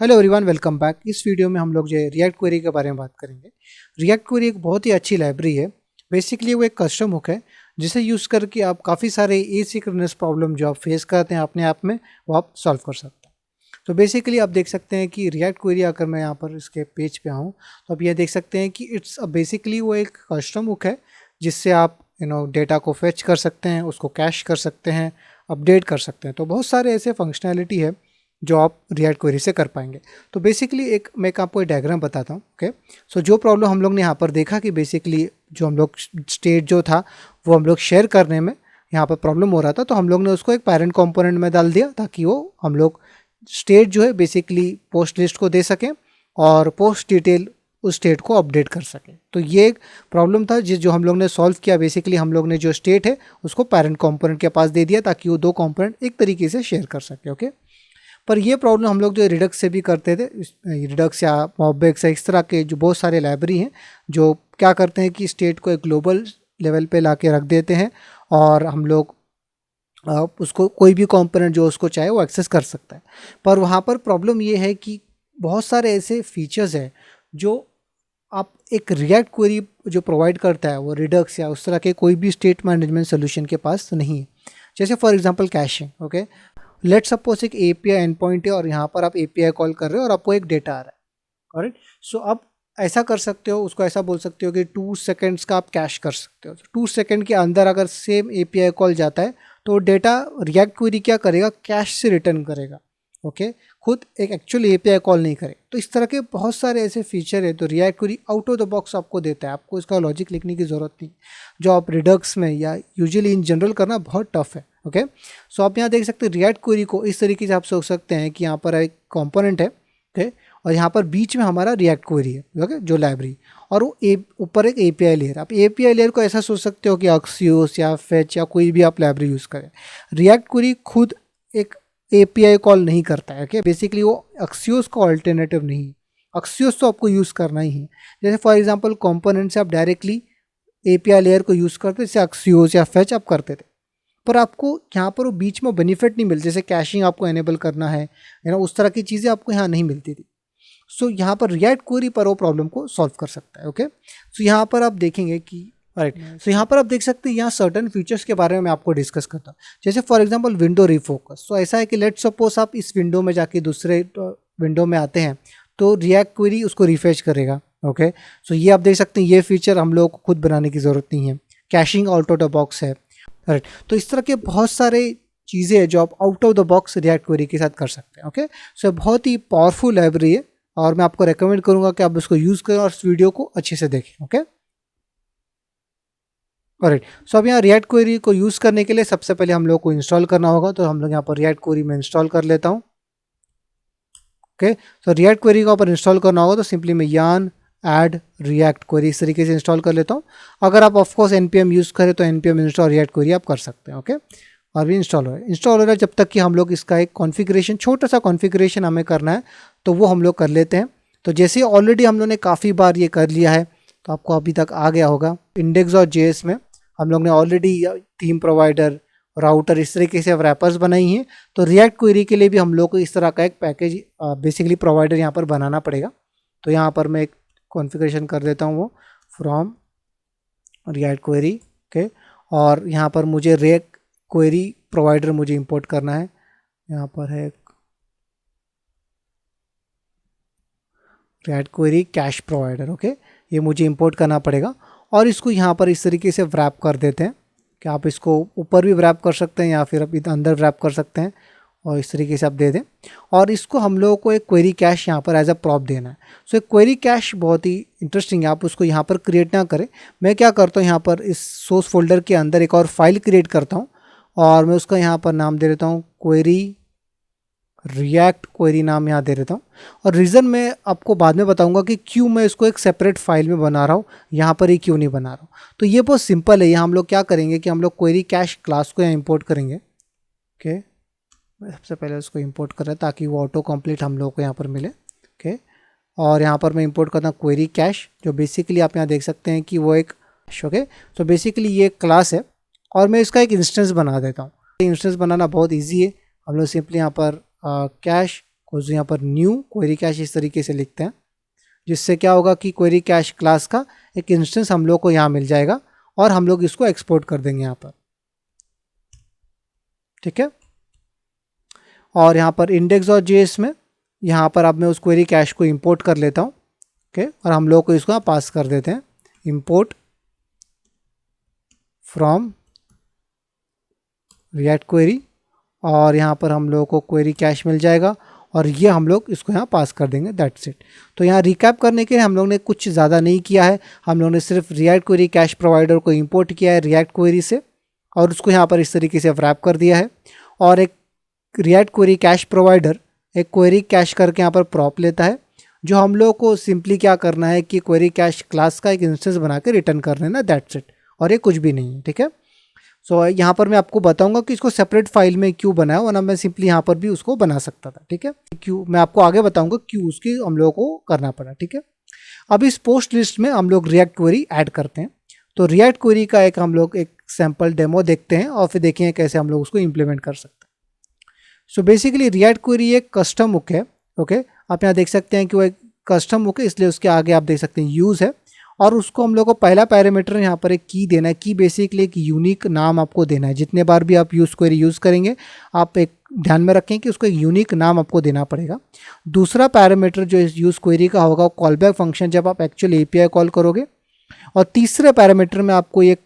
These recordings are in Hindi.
Hello everyone, welcome back. इस वीडियो में हम लोग जो है रिएक्ट क्वेरी के बारे में बात करेंगे। रिएक्ट क्वेरी एक बहुत ही अच्छी लाइब्रेरी है। बेसिकली वो एक कस्टम हुक है जिसे यूज़ करके आप काफ़ी सारे एसिंक्रोनस प्रॉब्लम जो आप फेस करते हैं अपने आप में वो आप सॉल्व कर सकते हैं। तो बेसिकली आप देख सकते हैं कि रिएक्ट क्वेरी अगर मैं यहाँ पर इसके पेज पे आऊँ तो आप ये देख सकते हैं कि इट्स बेसिकली वो एक कस्टम हुक है जिससे आप डेटा को फेच कर सकते हैं, उसको कैश कर सकते हैं, अपडेट कर सकते हैं। तो बहुत सारे ऐसे फंक्शनैलिटी है जो आप रिएक्ट क्वेरी से कर पाएंगे। तो बेसिकली मैं आपको एक डायग्राम बताता हूँ। ओके, सो जो प्रॉब्लम हम लोग ने यहाँ पर देखा कि बेसिकली जो हम लोग स्टेट जो था वो हम लोग शेयर करने में यहाँ पर प्रॉब्लम हो रहा था, तो हम लोग ने उसको एक पैरेंट कंपोनेंट में डाल दिया ताकि वो हम लोग स्टेट जो है बेसिकली पोस्ट लिस्ट को दे सकें और पोस्ट डिटेल उस स्टेट को अपडेट कर सकें। तो ये एक प्रॉब्लम था जो हम लोग ने सॉल्व किया। बेसिकली हम लोग ने जो स्टेट है उसको पैरेंट कंपोनेंट के पास दे दिया ताकि वो दो कंपोनेंट एक तरीके से शेयर कर सके। ओके, पर ये प्रॉब्लम हम लोग जो रिडक्स से भी करते थे। रिडक्स या मॉबएक्स या इस तरह के जो बहुत सारे लाइब्रेरी हैं जो क्या करते हैं कि स्टेट को एक ग्लोबल लेवल पे ला के रख देते हैं और हम लोग उसको कोई भी कंपोनेंट जो उसको चाहे वो एक्सेस कर सकता है। पर वहाँ पर प्रॉब्लम ये है कि बहुत सारे ऐसे फीचर्स हैं जो आप एक रिएक्ट क्वेरी जो प्रोवाइड करता है वो रिडक्स या उस तरह के कोई भी स्टेट मैनेजमेंट सोल्यूशन के पास नहीं है। जैसे for example caching. Okay, let suppose एक एपीआई एंड पॉइंट है और यहाँ पर आप एपीआई कॉल कर रहे हो और आपको एक डेटा आ रहा है। ऑलराइट, सो आप ऐसा कर सकते हो, उसको ऐसा बोल सकते हो कि 2 सेकेंड्स का आप कैश कर सकते हो। 2 सेकेंड के अंदर अगर सेम एपीआई कॉल जाता है तो डेटा रिएक्ट क्वेरी क्या करेगा, कैश से रिटर्न करेगा। ओके, खुद एक एक्चुअल एपीआई कॉल नहीं करे। तो इस तरह के बहुत सारे ऐसे फीचर है तो react query out of the box आपको देता है। आपको इसका लॉजिक लिखने की ज़रूरत नहीं, जो आप रिडक्स में या यूजुअली इन जनरल करना बहुत टफ है। ओके, सो आप यहाँ देख सकते हैं रिएक्ट क्वेरी को इस तरीके से आप सोच सकते हैं कि यहाँ पर एक कंपोनेंट है। ओके, और यहाँ पर बीच में हमारा रिएक्ट क्वेरी है। ओके, जो लाइब्रेरी, और वो ऊपर एक एपीआई लेयर। आप एपीआई लेयर को ऐसा सोच सकते हो कि अक्सियोस या फेच या कोई भी आप लाइब्रेरी यूज़ करें। रिएक्ट क्वेरी खुद एक एपीआई कॉल नहीं करता है। ओके, बेसिकली वो अक्सियोस का ऑल्टरनेटिव नहीं है। अक्सियोस तो आपको यूज़ करना ही है। जैसे फॉर एग्जांपल कंपोनेंट से आप डायरेक्टली एपीआई लेयर को यूज़ करते, जैसे अक्सियोस या फेच आप करते थे, पर आपको यहाँ पर वो बीच में बेनिफिट नहीं मिलती। जैसे कैशिंग आपको एनेबल करना है ना, उस तरह की चीज़ें आपको यहाँ नहीं मिलती थी। सो यहाँ पर रिएक्ट क्वेरी पर वो प्रॉब्लम को सॉल्व कर सकता है। ओके, सो यहाँ पर आप देखेंगे कि राइट, सो यहाँ पर आप देख सकते हैं यहाँ सर्टन फीचर्स के बारे में मैं आपको डिस्कस करता हूँ। जैसे फॉर एग्जांपल विंडो रिफोकस। सो ऐसा है कि लेट सपोज आप इस विंडो में जाके दूसरे विंडो में आते हैं तो रिएक्ट क्वेरी उसको रिफ्रेश करेगा। ओके, सो ये आप देख सकते हैं, ये फीचर हम लोग को खुद बनाने की ज़रूरत नहीं है। Caching out of the box है। राइट, तो इस तरह के बहुत सारे चीज़ें हैं जो आप out of the box react query के साथ कर सकते हैं। ओके, सो बहुत ही पावरफुल लाइब्रेरी है और मैं आपको रेकमेंड करूंगा कि आप इसको यूज़ करें और इस वीडियो को अच्छे से देखें। ओके, राइट, सो अब यहाँ रिएक्ट क्वेरी को यूज़ करने के लिए सबसे पहले हम लोग को इंस्टॉल करना होगा। तो हम लोग यहाँ पर रिएक्ट क्वेरी में इंस्टॉल कर लेता हूँ। ओके, सो रिएक्ट क्वेरी को ऊपर इंस्टॉल करना होगा तो सिंपली मैं यार्न ऐड रिएक्ट क्वेरी इस तरीके से इंस्टॉल कर लेता हूँ। अगर आप ऑफकोर्स npm यूज़ करें तो npm इंस्टॉल रिएक्ट क्वेरी आप कर सकते हैं। ओके, और भी इंस्टॉल हो रहा है जब तक कि हम लोग इसका एक कॉन्फ़िगरेशन, छोटा सा कॉन्फ़िगरेशन हमें करना है तो वो हम लोग कर लेते हैं। तो जैसे ऑलरेडी हम लोगों ने काफ़ी बार ये कर लिया है तो आपको अभी तक आ गया होगा। index.js में हम लोग ने ऑलरेडी थीम प्रोवाइडर, राउटर इस तरीके से रैपर्स बनाई हैं। तो रिएक्ट क्वेरी के लिए भी हम लोग को इस तरह का एक पैकेज बेसिकली प्रोवाइडर यहाँ पर बनाना पड़ेगा। तो यहाँ पर मैं एक कॉन्फ़िगरेशन कर देता हूँ वो फ्रॉम रिएक्ट क्वेरी। ओके, और यहाँ पर मुझे रिएक्ट क्वेरी प्रोवाइडर मुझे इंपोर्ट करना है। यहाँ पर है react query cash provider. Okay, ये मुझे इंपोर्ट करना पड़ेगा और इसको यहाँ पर इस तरीके से व्रैप कर देते हैं कि आप इसको ऊपर भी व्रैप कर सकते हैं या फिर आप अंदर व्रैप कर सकते हैं और इस तरीके से आप दे दें। और इसको हम लोगों को एक क्वेरी कैश यहाँ पर एज अ प्रॉप देना है। सो एक क्वेरी कैश बहुत ही इंटरेस्टिंग है, आप उसको यहाँ पर क्रिएट ना करें। मैं क्या करता हूँ, यहाँ पर इस सोर्स फोल्डर के अंदर एक और फाइल क्रिएट करता हूँ और मैं उसका यहाँ पर नाम दे देता हूँ क्वेरी रिएक्ट क्वेरी, नाम यहाँ दे देता हूँ। और रीज़न मैं आपको बाद में बताऊंगा कि क्यों मैं इसको एक सेपरेट फाइल में बना रहा हूँ, यहाँ पर ही क्यों नहीं बना रहा हूँ। तो ये बहुत सिंपल है। यहाँ हम लोग क्या करेंगे कि हम लोग क्वेरी कैश क्लास को यहाँ इंपोर्ट करेंगे। ओके, सबसे पहले उसको इंपोर्ट कर रहे हैं ताकि वो ऑटो कंप्लीट हम लोग को यहाँ पर मिले। ओके, और यहाँ पर मैं इंपोर्ट करता हूँ क्वेरी कैश, जो बेसिकली आप यहाँ देख सकते हैं कि वो एक ओके, तो बेसिकली ये क्लास है और मैं इसका एक इंस्टेंस बना देता हूँ। इंस्टेंस बनाना बहुत ईजी है। हम लोग सिंपली यहाँ पर कैश और यहाँ पर न्यू क्वेरी कैश इस तरीके से लिखते हैं, जिससे क्या होगा कि क्वेरी कैश क्लास का एक इंस्टेंस हम लोग को यहाँ मिल जाएगा और हम लोग इसको एक्सपोर्ट कर देंगे यहाँ पर, ठीक है। और यहाँ पर index.js में यहाँ पर अब मैं उस क्वेरी कैश को इंपोर्ट कर लेता हूँ, ओके। और हम लोग को इसको पास कर देते हैं इंपोर्ट फ्रॉम रिएक्ट क्वेरी, और यहाँ पर हम लोगों को क्वेरी कैश मिल जाएगा और ये हम लोग इसको यहाँ पास कर देंगे, दैट्स इट। तो यहाँ रिकैप करने के लिए हम लोग ने कुछ ज़्यादा नहीं किया है, हम लोग ने सिर्फ रिएक्ट क्वेरी कैश प्रोवाइडर को इंपोर्ट किया है रिएक्ट क्वेरी से और उसको यहाँ पर इस तरीके से रैप कर दिया है। और एक रिएक्ट क्वेरी कैश प्रोवाइडर एक क्वेरी कैश करके यहाँ पर प्रॉप लेता है, जो हम लोग को सिंपली क्या करना है कि क्वेरी कैश क्लास का एक इंस्टेंस बना के रिटर्न कर देना, दैट्स इट। और ये कुछ भी नहीं है, ठीक है। सो यहाँ पर मैं आपको बताऊंगा कि इसको सेपरेट फाइल में क्यों बनाया, वरना मैं सिंपली यहाँ पर भी उसको बना सकता था, ठीक है। क्यों मैं आपको आगे बताऊंगा क्यों उसकी हम लोगों को करना पड़ा, ठीक है। अब इस पोस्ट लिस्ट में हम लोग रिएक्ट क्वेरी ऐड करते हैं। तो रिएक्ट क्वेरी का एक हम लोग एक सैम्पल डेमो देखते हैं और फिर देखेंगे कैसे हम लोग उसको इम्प्लीमेंट कर सकते हैं। सो बेसिकली रिएक्ट क्वेरी एक कस्टम हुक है, ओके। आप यहाँ देख सकते हैं कि वो एक कस्टम हुक है, इसलिए उसके आगे आप देख सकते हैं यूज़ है, और उसको हम लोग को पहला पैरामीटर यहाँ पर एक की देना है। की बेसिकली एक यूनिक नाम आपको देना है। जितने बार भी आप यूज़ क्वेरी यूज़ करेंगे आप एक ध्यान में रखें कि उसको एक यूनिक नाम आपको देना पड़ेगा। दूसरा पैरामीटर जो इस यूज़ क्वेरी का होगा कॉल बैक फंक्शन, जब आप एक्चुअल API कॉल करोगे। और तीसरे पैरामीटर में आपको एक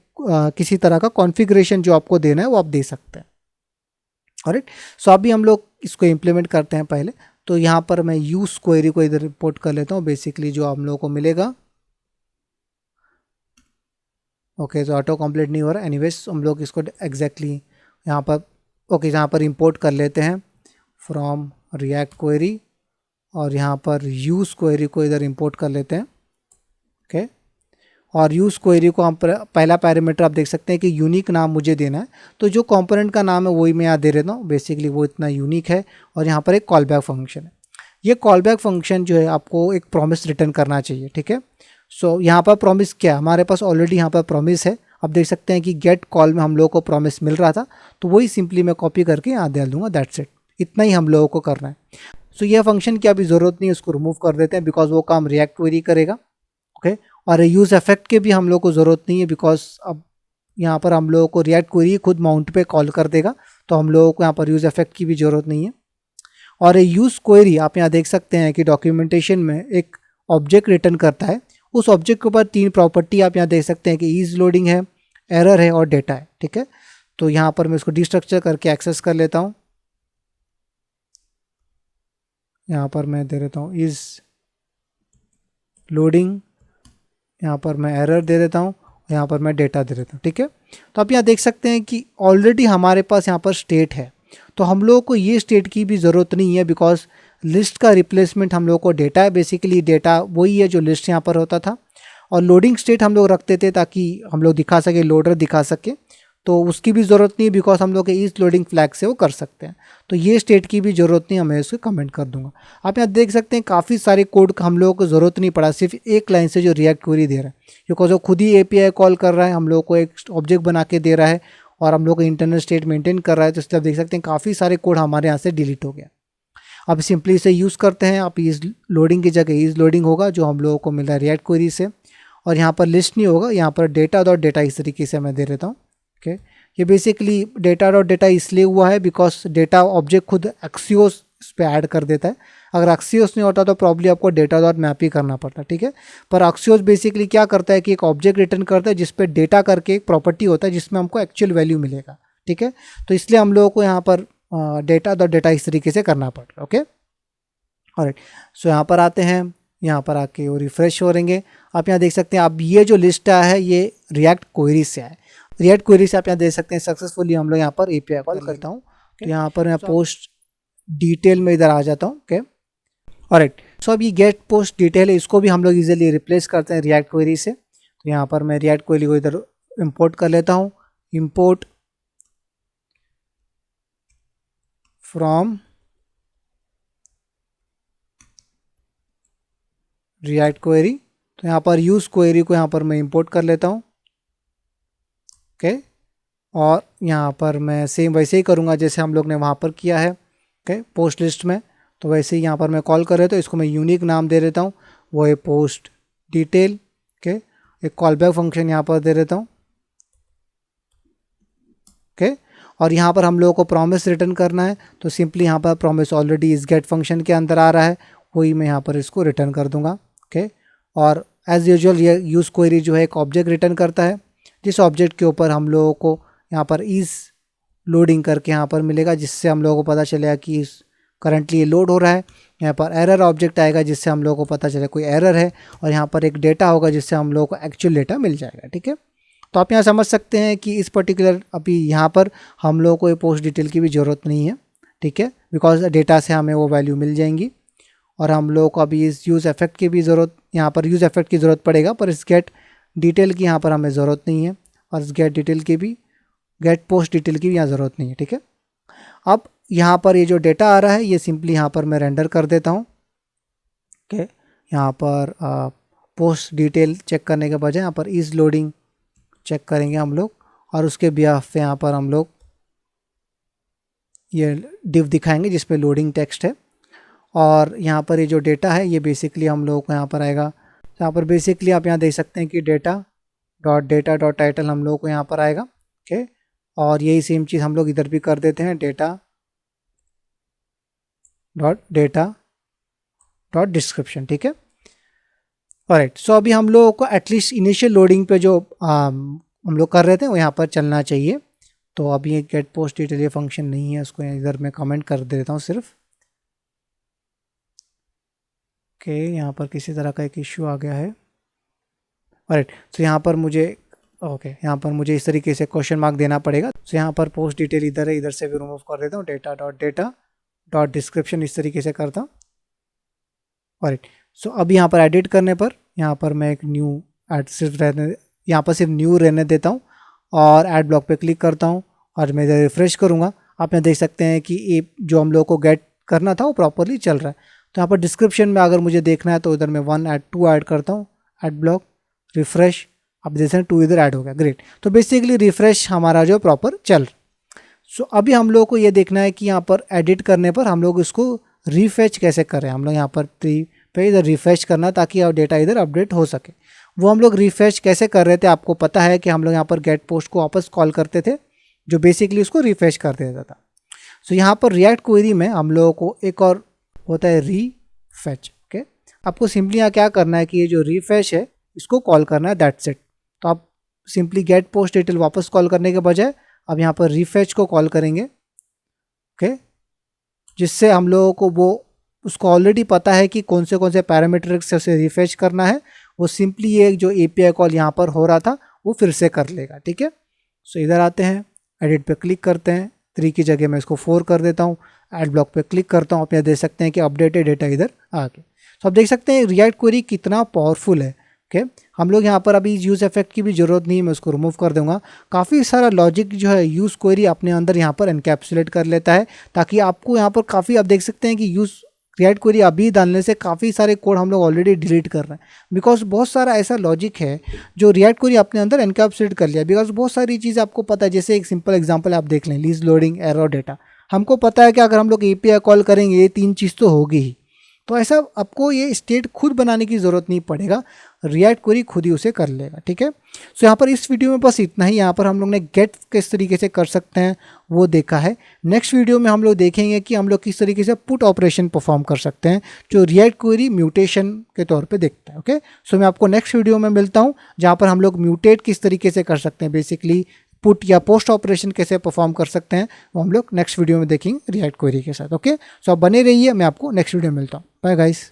किसी तरह का कॉन्फ़िगरेशन जो आपको देना है वो आप दे सकते हैं, ऑलराइट। सो अभी हम लोग इसको इम्प्लीमेंट करते हैं पहले। तो यहाँ पर मैं यूज़ क्वेरी को इधर रिपोर्ट कर लेता हूँ। बेसिकली जो हम लोगों को मिलेगा, ओके, तो ऑटो कंप्लीट नहीं हो रहा, एनीवेज हम लोग इसको एग्जैक्टली यहाँ पर ओके यहाँ पर इंपोर्ट कर लेते हैं फ्रॉम रिएक्ट क्वेरी, और यहाँ पर यूज़ क्वेरी को इधर इंपोर्ट कर लेते हैं, ओके। और यूज़ क्वेरी को हम पहला पैरामीटर आप देख सकते हैं कि यूनिक नाम मुझे देना है, तो जो कंपोनेंट का नाम है वही मैं यहाँ दे देता हूँ। बेसिकली वो इतना यूनिक है। और यहाँ पर एक कॉल बैक फंक्शन है। ये कॉल बैक फंक्शन जो है आपको एक प्रॉमिस रिटर्न करना चाहिए, ठीक है। सो यहाँ पर प्रॉमिस क्या है, हमारे पास ऑलरेडी यहाँ पर प्रॉमिस है। आप देख सकते हैं कि गेट कॉल में हम लोगों को प्रॉमिस मिल रहा था, तो वही सिंपली मैं कॉपी करके यहाँ डाल दूंगा, दैट्स इट। इतना ही हम लोगों को करना है। सो यह फंक्शन की अभी ज़रूरत नहीं है, उसको रिमूव कर देते हैं बिकॉज वो काम रिएक्ट क्वेरी करेगा, ओके। और यूज़ इफेक्ट के भी हम लोग को ज़रूरत नहीं है बिकॉज अब यहाँ पर हम लोगों को रिएक्ट क्वेरी खुद माउंट पे कॉल कर देगा, तो हम लोगों को यहाँ पर यूज़ इफेक्ट की भी ज़रूरत नहीं है। और यूज़ क्वेरी आप यहाँ देख सकते हैं कि डॉक्यूमेंटेशन में एक ऑब्जेक्ट रिटर्न करता है। उस ऑब्जेक्ट के ऊपर 3 प्रॉपर्टी आप यहाँ देख सकते हैं कि ईज लोडिंग है, एरर है और डेटा है, ठीक है। तो यहाँ पर मैं इसको डिस्ट्रक्चर करके एक्सेस कर लेता हूँ। यहाँ पर मैं दे देता हूँ ईज लोडिंग, यहाँ पर मैं एरर दे देता हूँ, यहाँ पर मैं डेटा दे देता हूँ, ठीक है। तो आप यहाँ देख सकते हैं कि ऑलरेडी हमारे पास यहाँ पर स्टेट है, तो हम लोगों को ये स्टेट की भी ज़रूरत नहीं है बिकॉज लिस्ट का रिप्लेसमेंट हम लोग को डेटा है। बेसिकली डेटा वही है जो लिस्ट यहाँ पर होता था, और लोडिंग स्टेट हम लोग रखते थे ताकि हम लोग दिखा सके, लोडर दिखा सके, तो उसकी भी ज़रूरत नहीं बिकॉज हम लोग के इस लोडिंग फ्लैग से वो कर सकते हैं। तो ये स्टेट की भी ज़रूरत नहीं, मैं इसको कमेंट कर दूंगा। आप यहाँ देख सकते हैं काफ़ी सारे कोड का हम लोगों को ज़रूरत नहीं पड़ा, सिर्फ एक लाइन से जो रिएक्ट क्वेरी दे रहा है, बिकॉज वो खुद ही API कॉल कर रहा है, हम लोग को एक ऑब्जेक्ट बना के दे रहा है और हम लोग को इंटरनल स्टेट मेंटेन कर रहा है। तो इसलिए आप देख सकते हैं काफ़ी सारे कोड हमारे यहाँ से डिलीट हो गया। अब सिंपली इसे यूज़ करते हैं। आप इस लोडिंग की जगह इस लोडिंग होगा जो हम लोगों को मिल रहा है रिएक्ट क्वेरी से, और यहाँ पर लिस्ट नहीं होगा, यहाँ पर डेटा डॉट डेटा इस तरीके से मैं दे देता हूँ, ओके। ये बेसिकली डेटा डॉट डेटा इसलिए हुआ है बिकॉज डेटा ऑब्जेक्ट खुद एक्सियोस इस पर ऐड कर देता है। अगर एक्सियोस नहीं होता तो प्रॉब्ली आपको डेटा डॉट मैप ही करना पड़ता, ठीक है। पर एक्सियोस बेसिकली क्या करता है कि एक ऑब्जेक्ट रिटर्न करता है जिस पे डेटा करके एक प्रॉपर्टी होता है जिसमें हमको एक्चुअल वैल्यू मिलेगा, ठीक है। तो इसलिए हम लोगों को यहाँ पर डेटा डॉट डेटा इस तरीके से करना पड़ रहा है, ओके। ऑलराइट, सो यहाँ पर आते हैं, यहाँ पर आके वो रिफ्रेश हो रहेंगे। आप यहाँ देख सकते हैं, अब ये जो लिस्ट आया है ये रिएक्ट क्वेरी से आया है। रिएक्ट क्वेरी से आप यहाँ देख सकते हैं सक्सेसफुली हम लोग यहाँ पर API कॉल करता हूँ। तो यहाँ पर मैं पोस्ट डिटेल में इधर आ जाता हूँ, ओके। ऑलराइट, सो अब ये गेट पोस्ट डिटेल है, इसको भी हम लोग इजीली रिप्लेस करते हैं रिएक्ट क्वेरी से। तो यहाँ पर मैं रिएक्ट क्वेरी को इधर इंपोर्ट कर लेता हूँ, इंपोर्ट फ्रॉम रिएक्ट क्वेरी। तो यहाँ पर यूज़ क्वेरी को यहाँ पर मैं इंपोर्ट कर लेता हूँ, ओके। और यहाँ पर मैं सेम वैसे ही करूँगा जैसे हम लोग ने वहाँ पर किया है, ओके, पोस्ट लिस्ट में। तो वैसे ही यहाँ पर मैं कॉल कर रहा हूँ, तो इसको मैं यूनिक नाम दे देता हूँ, वो है पोस्ट डिटेल। ओके, एक कॉल बैक फंक्शन यहाँ पर दे देता हूँ। ओके, और यहाँ पर हम लोगों को प्रॉमिस रिटर्न करना है, तो सिंपली यहाँ पर प्रॉमिस ऑलरेडी इस गेट फंक्शन के अंदर आ रहा है, वही मैं यहाँ पर इसको रिटर्न कर दूंगा। ओके, और एज यूजुअल ये यूज़ क्वेरी जो है एक ऑब्जेक्ट रिटर्न करता है, जिस ऑब्जेक्ट के ऊपर हम लोगों को यहाँ पर इस लोडिंग करके यहाँ पर मिलेगा, जिससे हम लोगों को पता चलेगा कि करंटली ये लोड हो रहा है। यहाँ पर एरर ऑब्जेक्ट आएगा, जिससे हम लोगों को पता चलेगा कोई एरर है, और यहाँ पर एक डेटा होगा जिससे हम लोगों को एक्चुअल डेटा मिल जाएगा। ठीक है, तो आप यहाँ समझ सकते हैं कि इस पर्टिकुलर अभी यहाँ पर हम लोगों को ये पोस्ट डिटेल की भी ज़रूरत नहीं है। ठीक है, बिकॉज डेटा से हमें वो वैल्यू मिल जाएंगी, और हम लोगों को अभी इस यूज़ इफेक्ट की भी ज़रूरत, यहाँ पर यूज़ इफेक्ट की ज़रूरत पड़ेगा, पर इस गेट डिटेल की यहाँ पर हमें ज़रूरत नहीं है, और इस गेट डिटेल की भी, गेट पोस्ट डिटेल की भी यहाँ ज़रूरत नहीं है। ठीक है, अब यहाँ पर ये जो डेटा आ रहा है ये सिंपली यहाँ पर मैं रेंडर कर देता हूँ। ओके, यहाँ पर पोस्ट डिटेल चेक करने के बजाय यहाँ पर इज लोडिंग चेक करेंगे हम लोग, और उसके बिहाफ पे यहाँ पर हम लोग ये डिव दिखाएंगे जिसपे लोडिंग टेक्स्ट है, और यहाँ पर ये जो डेटा है ये बेसिकली हम लोगों को यहाँ पर आएगा। यहाँ पर बेसिकली आप यहाँ देख सकते हैं कि डेटा डॉट टाइटल हम लोगों को यहाँ पर आएगा। ओके, और यही सेम चीज़ हम लोग इधर भी कर देते हैं, डेटा डॉट डिस्क्रिप्शन। ठीक है, ऑलराइट, सो अभी हम लोगों को एटलीस्ट इनिशियल लोडिंग पे जो हम लोग कर रहे थे वो यहाँ पर चलना चाहिए। तो अभी ये गेट पोस्ट डिटेल ये फंक्शन नहीं है, उसको इधर मैं कमेंट कर देता हूँ सिर्फ। ओके, यहाँ पर किसी तरह का एक इश्यू आ गया है। ऑलराइट, तो यहाँ पर मुझे यहाँ पर मुझे इस तरीके से क्वेश्चन मार्क देना पड़ेगा। तो यहाँ पर पोस्ट डिटेल इधर है, इधर से भी रिमूव कर देता हूँ, डेटा डॉट डिस्क्रिप्शन इस तरीके से करता हूँ। ऑलराइट, सो अब यहाँ पर एडिट करने पर यहाँ पर मैं एक न्यू ऐड यहाँ पर सिर्फ न्यू रहने देता हूँ, और ऐड ब्लॉक पे क्लिक करता हूँ, और मैं इधर रिफ्रेश करूँगा। आप यहाँ देख सकते हैं कि ये जो हम लोग को गेट करना था वो प्रॉपरली चल रहा है। तो यहाँ पर डिस्क्रिप्शन में अगर मुझे देखना है तो इधर मैं 2 ऐड करता हूँ, ऐड ब्लॉक, रिफ्रेश, आप देख सकते हैं 2 इधर ऐड हो गया। ग्रेट, तो बेसिकली रिफ्रेश हमारा जो प्रॉपर चल रहा है। सो अभी हम लोग को ये देखना है कि यहाँ पर एडिट करने पर हम लोग इसको रिफेच कैसे करें। हम लोग यहाँ पर 3 पे इधर रिफ्रेश करना ताकि डेटा इधर अपडेट हो सके। वो हम लोग रिफ्रेश कैसे कर रहे थे, आपको पता है कि हम लोग यहाँ पर गेट पोस्ट को वापस कॉल करते थे, जो बेसिकली उसको रिफ्रेश कर देता था। सो यहाँ पर रिएक्ट क्वेरी में हम लोगों को एक और होता है रीफेच। ओके, आपको सिंपली यहाँ क्या करना है कि ये जो रिफ्रेश है इसको कॉल करना है, दैट्स इट। तो आप सिंपली गेट पोस्ट डिटेल वापस कॉल करने के बजाय अब यहाँ पर रिफ्रेश को कॉल करेंगे। ओके, जिससे हम लोगों को वो उसको ऑलरेडी पता है कि कौन से पैरामीटर से उसे रिफ्रेश करना है, वो सिंपली ये जो एपीआई कॉल यहाँ पर हो रहा था वो फिर से कर लेगा। ठीक है, सो इधर आते हैं, एडिट पे क्लिक करते हैं, 3 की जगह मैं इसको 4 कर देता हूँ, ऐड ब्लॉक पे क्लिक करता हूँ। आप यहाँ देख सकते हैं कि अपडेटेड डेटा इधर आ गया। तो आप देख सकते हैं रिएक्ट क्वेरी कितना पावरफुल है। ओके, हम लोग यहाँ पर अभी यूज़ इफेक्ट की भी ज़रूरत नहीं है, मैं उसको रिमूव कर दूंगा। काफ़ी सारा लॉजिक जो है यूज़ क्वेरी अपने अंदर यहाँ पर एनकैप्सुलेट कर लेता है, ताकि आपको यहाँ पर काफ़ी, आप देख सकते हैं कि यूज़ रिएक्ट क्वेरी अभी डालने से काफ़ी सारे कोड हम लोग ऑलरेडी डिलीट कर रहे हैं, बिकॉज बहुत सारा ऐसा लॉजिक है जो रिएक्ट क्वेरी अपने अंदर एनकैप्सुलेट कर लिया। बिकॉज बहुत सारी चीज़ें आपको पता है, जैसे एक सिंपल एग्जांपल आप देख लें, लीज लोडिंग, एरर डेटा। हमको पता है कि अगर हम लोग एपीआई कॉल करेंगे ये 3 चीज़ तो होगी ही, तो ऐसा आपको ये स्टेट खुद बनाने की ज़रूरत नहीं पड़ेगा, रिएक्ट क्वेरी खुद ही उसे कर लेगा। ठीक है, सो यहाँ पर इस वीडियो में बस इतना ही। यहाँ पर हम लोग ने गेट किस तरीके से कर सकते हैं वो देखा है। नेक्स्ट वीडियो में हम लोग देखेंगे कि हम लोग किस तरीके से पुट ऑपरेशन परफॉर्म कर सकते हैं, जो रिएक्ट क्वेरी म्यूटेशन के तौर पे देखता है। ओके, सो मैं आपको नेक्स्ट वीडियो में मिलता हूँ, जहाँ पर हम लोग म्यूटेट किस तरीके से कर सकते हैं, बेसिकली पुट या पोस्ट ऑपरेशन कैसे परफॉर्म कर सकते हैं, वो हम लोग नेक्स्ट वीडियो में देखेंगे रिएक्ट क्वेरी के साथ। ओके, सो आप बने रहिए, मैं आपको नेक्स्ट वीडियो में मिलता हूँ। Bye guys.